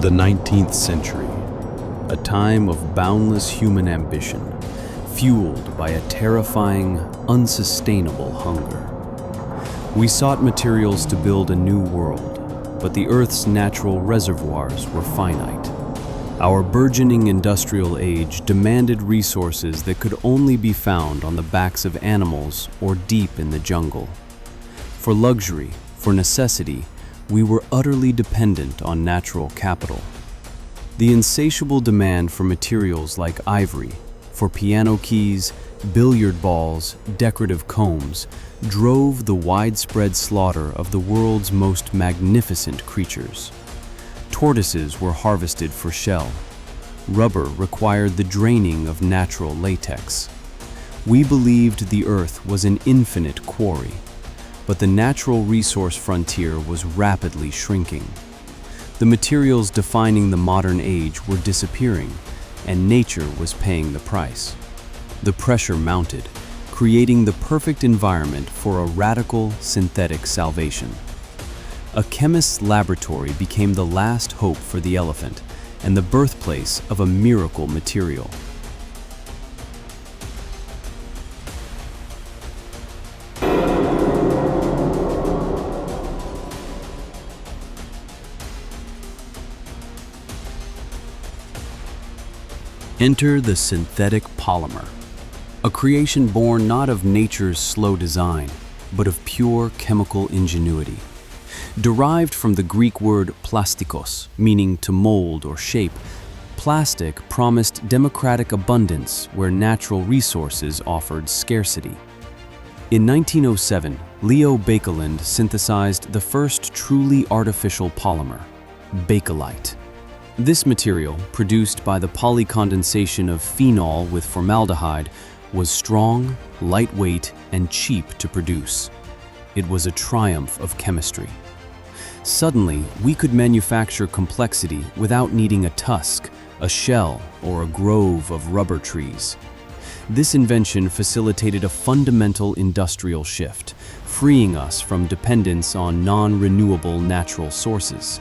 The 19th century, a time of boundless human ambition, fueled by a terrifying, unsustainable hunger. We sought materials to build a new world, but the Earth's natural reservoirs were finite. Our burgeoning industrial age demanded resources that could only be found on the backs of animals or deep in the jungle. For luxury, for necessity, we were utterly dependent on natural capital. The insatiable demand for materials like ivory, for piano keys, billiard balls, decorative combs, drove the widespread slaughter of the world's most magnificent creatures. Tortoises were harvested for shell. Rubber required the draining of natural latex. We believed the Earth was an infinite quarry, but the natural resource frontier was rapidly shrinking. The materials defining the modern age were disappearing, and nature was paying the price. The pressure mounted, creating the perfect environment for a radical synthetic salvation. A chemist's laboratory became the last hope for the elephant and the birthplace of a miracle material. Enter the synthetic polymer, a creation born not of nature's slow design, but of pure chemical ingenuity. Derived from the Greek word plastikos, meaning to mold or shape, plastic promised democratic abundance where natural resources offered scarcity. In 1907, Leo Baekeland synthesized the first truly artificial polymer, Bakelite. This material, produced by the polycondensation of phenol with formaldehyde, was strong, lightweight, and cheap to produce. It was a triumph of chemistry. Suddenly, we could manufacture complexity without needing a tusk, a shell, or a grove of rubber trees. This invention facilitated a fundamental industrial shift, freeing us from dependence on non-renewable natural sources.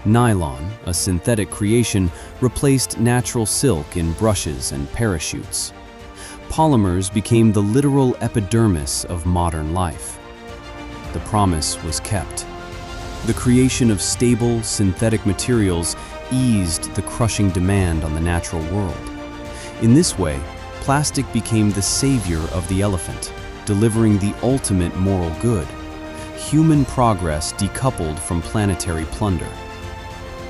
Nylon, a synthetic creation, replaced natural silk in brushes and parachutes. Polymers became the literal epidermis of modern life. The promise was kept. The creation of stable, synthetic materials eased the crushing demand on the natural world. In this way, plastic became the savior of the elephant, delivering the ultimate moral good. Human progress decoupled from planetary plunder.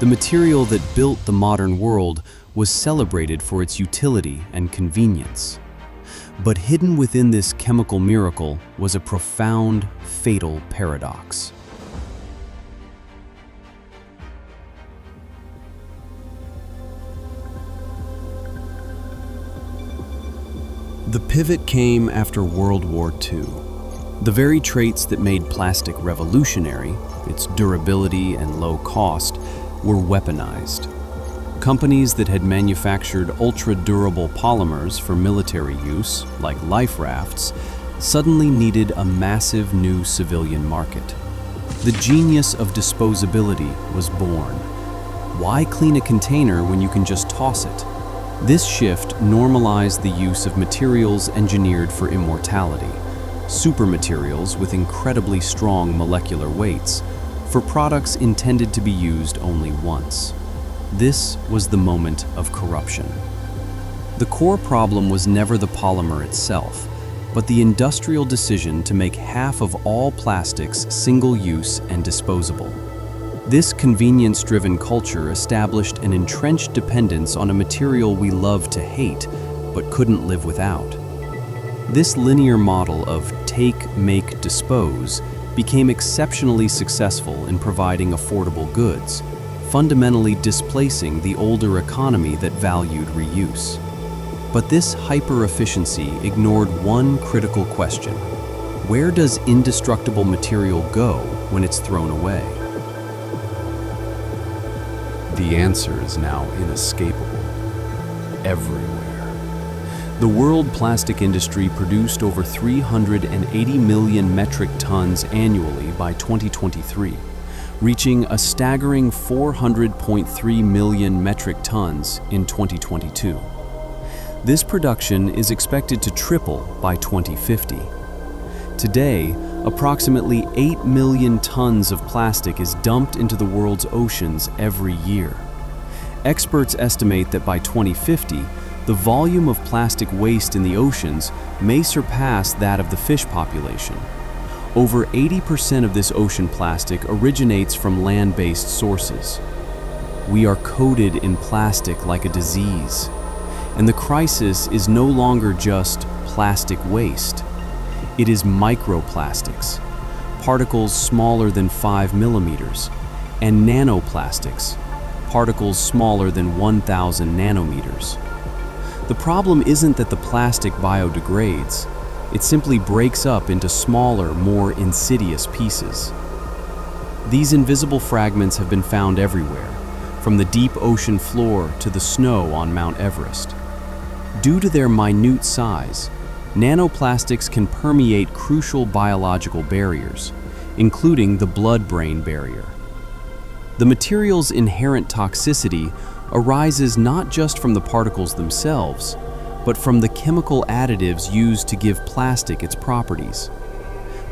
The material that built the modern world was celebrated for its utility and convenience. But hidden within this chemical miracle was a profound, fatal paradox. The pivot came after World War II. The very traits that made plastic revolutionary, its durability and low cost, were weaponized. Companies that had manufactured ultra-durable polymers for military use, like life rafts, suddenly needed a massive new civilian market. The genius of disposability was born. Why clean a container when you can just toss it? This shift normalized the use of materials engineered for immortality, supermaterials with incredibly strong molecular weights, for products intended to be used only once. This was the moment of corruption. The core problem was never the polymer itself, but the industrial decision to make half of all plastics single-use and disposable. This convenience-driven culture established an entrenched dependence on a material we love to hate, but couldn't live without. This linear model of take, make, dispose became exceptionally successful in providing affordable goods, fundamentally displacing the older economy that valued reuse. But this hyper-efficiency ignored one critical question: where does indestructible material go when it's thrown away? The answer is now inescapable. Everywhere. The world plastic industry produced over 380 million metric tons annually by 2023, reaching a staggering 400.3 million metric tons in 2022. This production is expected to triple by 2050. Today, approximately 8 million tons of plastic is dumped into the world's oceans every year. Experts estimate that by 2050, the volume of plastic waste in the oceans may surpass that of the fish population. Over 80% of this ocean plastic originates from land-based sources. We are coated in plastic like a disease, and the crisis is no longer just plastic waste. It is microplastics, particles smaller than 5 millimeters, and nanoplastics, particles smaller than 1,000 nanometers. The problem isn't that the plastic biodegrades. It simply breaks up into smaller, more insidious pieces. These invisible fragments have been found everywhere, from the deep ocean floor to the snow on Mount Everest. Due to their minute size, nanoplastics can permeate crucial biological barriers, including the blood-brain barrier. The material's inherent toxicity arises not just from the particles themselves, but from the chemical additives used to give plastic its properties.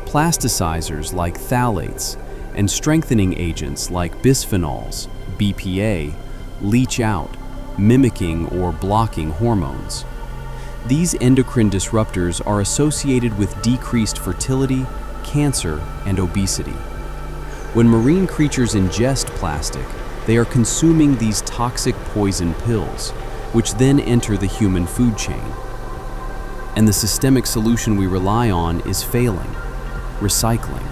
Plasticizers like phthalates and strengthening agents like bisphenols, BPA, leach out, mimicking or blocking hormones. These endocrine disruptors are associated with decreased fertility, cancer, and obesity. When marine creatures ingest plastic, they are consuming these toxic poison pills, which then enter the human food chain. And the systemic solution we rely on is failing: recycling.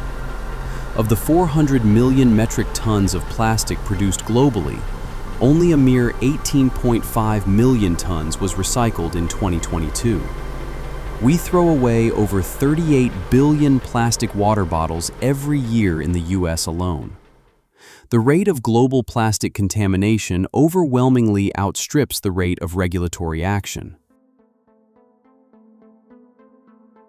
Of the 400 million metric tons of plastic produced globally, only a mere 18.5 million tons was recycled in 2022. We throw away over 38 billion plastic water bottles every year in the US alone. The rate of global plastic contamination overwhelmingly outstrips the rate of regulatory action.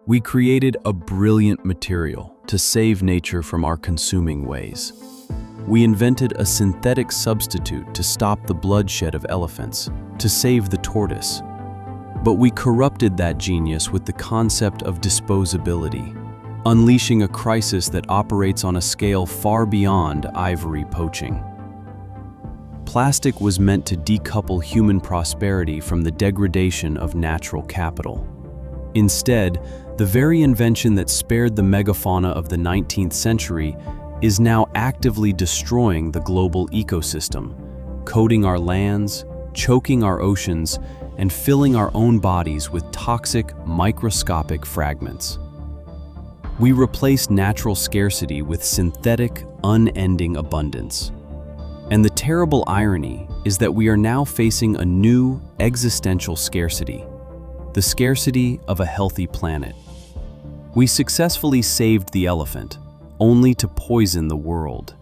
We created a brilliant material to save nature from our consuming ways. We invented a synthetic substitute to stop the bloodshed of elephants, to save the tortoise. But we corrupted that genius with the concept of disposability, unleashing a crisis that operates on a scale far beyond ivory poaching. Plastic was meant to decouple human prosperity from the degradation of natural capital. Instead, the very invention that spared the megafauna of the 19th century is now actively destroying the global ecosystem, coating our lands, choking our oceans, and filling our own bodies with toxic, microscopic fragments. We replace natural scarcity with synthetic, unending abundance. And the terrible irony is that we are now facing a new existential scarcity, the scarcity of a healthy planet. We successfully saved the elephant, only to poison the world.